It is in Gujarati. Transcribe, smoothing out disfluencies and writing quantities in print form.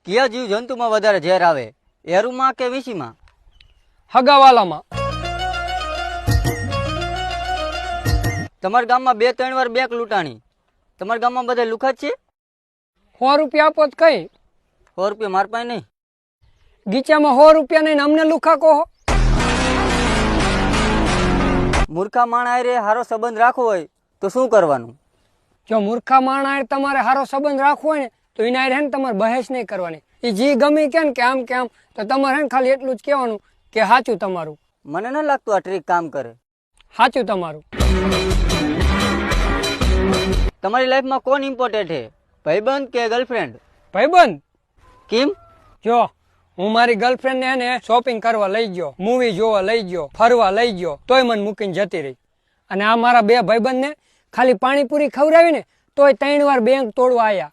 કયા જીવ જંતુમાં વધારે ઝેર આવે, એરુમાં કે વીસીમાં? હગાવાલામાં. તમારા ગામમાં 2-3 વાર બેંક લૂંટાણી. તમારા ગામમાં બધા લુખા જ છે? 100 રૂપિયા આપો તો કઈ? 100 રૂપિયા માર પાસે નહીં. ગીચામાં 100 રૂપિયા નહીં, અમને લુખા કહો. મૂર્ખા માણા હારે સારો સંબંધ રાખવો હોય તો શું કરવાનું? જો મૂર્ખા માણા હારે તમારે સારો સંબંધ રાખવો હોય ને તો એના હારે ને તમારે બહેસ નહીં કરવાની. એ જી ગમે કે આમ તો તમારે હે ને ખાલી એટલું જ કહેવાનું કે સાચું તમારું. મને ન લાગતું આ ટ્રીક કામ કરે. સાચું તમારું. તમારી લાઈફમાં કોણ ઇમ્પોર્ટન્ટ છે, ભાઈબંધ કે ગર્લફ્રેન્ડ? ભાઈબંધ. કેમ? જો હું મારી ગર્લફ્રેન્ડ ને શોપિંગ કરવા લઈ ગયો, મૂવી જોવા લઈ ગયો, ફરવા લઈ ગયો, તોય મને મૂકીને જતી રહી. અને આ મારા 2 ભાઈબંધ ને ખાલી પાણીપુરી ખવડાવી ને તોય 3 વાર બેંક તોડવા આયા.